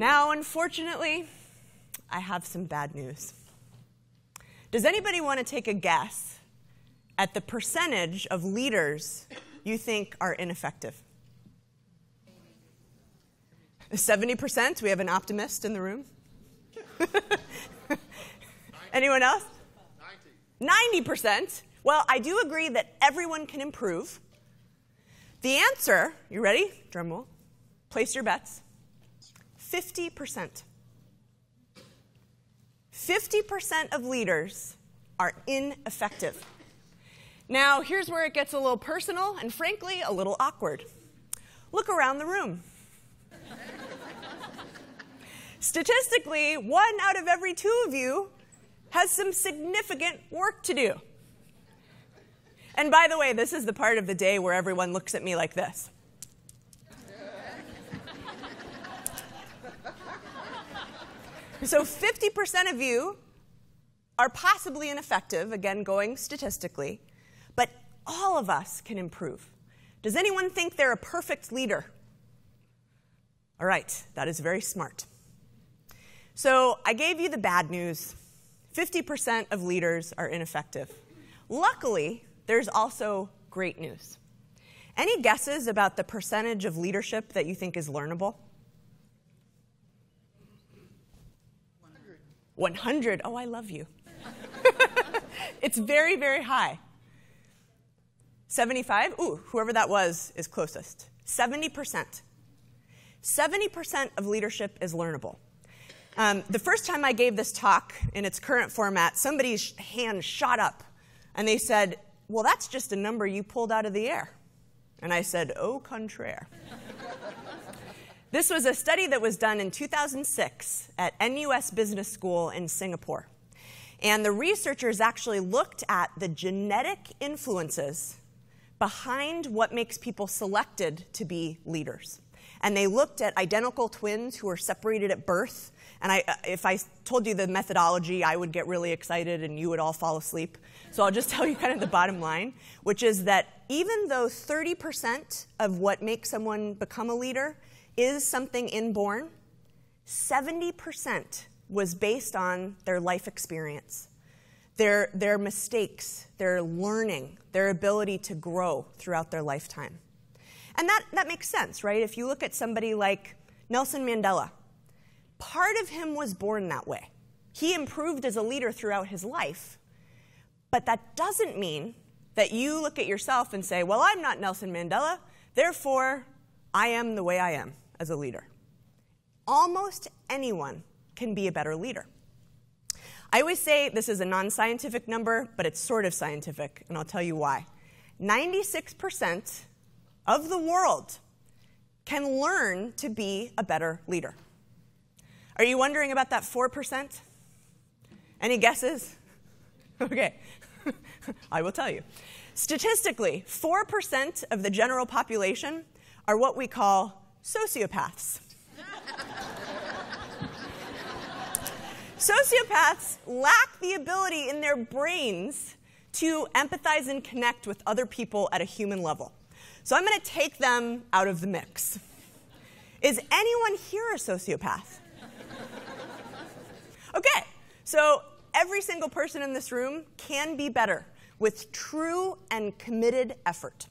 Now, unfortunately, I have some bad news. Does anybody want to take a guess at the percentage of leaders you think are ineffective? 70%? We have an optimist in the room. Anyone else? 90%. Well, I do agree that everyone can improve. The answer, you ready? Drum roll. Place your bets. 50%. 50% of leaders are ineffective. Now, here's where it gets a little personal and, frankly, a little awkward. Look around the room. Statistically, 1 out of every 2 of you has some significant work to do. And by the way, this is the part of the day where everyone looks at me like this. So 50% of you are possibly ineffective, again, going statistically, but all of us can improve. Does anyone think they're a perfect leader? All right, that is very smart. So I gave you the bad news. 50% of leaders are ineffective. Luckily, there's also great news. Any guesses about the percentage of leadership that you think is learnable? 100. Oh, I love you. It's very, very high. 75? Ooh, whoever that was is closest. 70%. 70% of leadership is learnable. The first time I gave this talk in its current format, somebody's hand shot up, and they said, well, that's just a number you pulled out of the air. And I said, au contraire. This was a study that was done in 2006 at NUS Business School in Singapore. And the researchers actually looked at the genetic influences behind what makes people selected to be leaders. And they looked at identical twins who were separated at birth. And if I told you the methodology, I would get really excited and you would all fall asleep. So I'll just tell you kind of the bottom line, which is that even though 30% of what makes someone become a leader is something inborn, 70% was based on their life experience, their mistakes, their learning, their ability to grow throughout their lifetime. And that makes sense, right? If you look at somebody like Nelson Mandela, part of him was born that way. He improved as a leader throughout his life, but that doesn't mean that you look at yourself and say, well, I'm not Nelson Mandela, therefore I am the way I am as a leader. Almost anyone can be a better leader. I always say this is a non-scientific number, but it's sort of scientific, and I'll tell you why. 96% of the world can learn to be a better leader. Are you wondering about that 4%? Any guesses? Okay, I will tell you. Statistically, 4% of the general population are what we call sociopaths. Sociopaths lack the ability in their brains to empathize and connect with other people at a human level. So I'm going to take them out of the mix. Is anyone here a sociopath? Okay, so every single person in this room can be better with true and committed effort.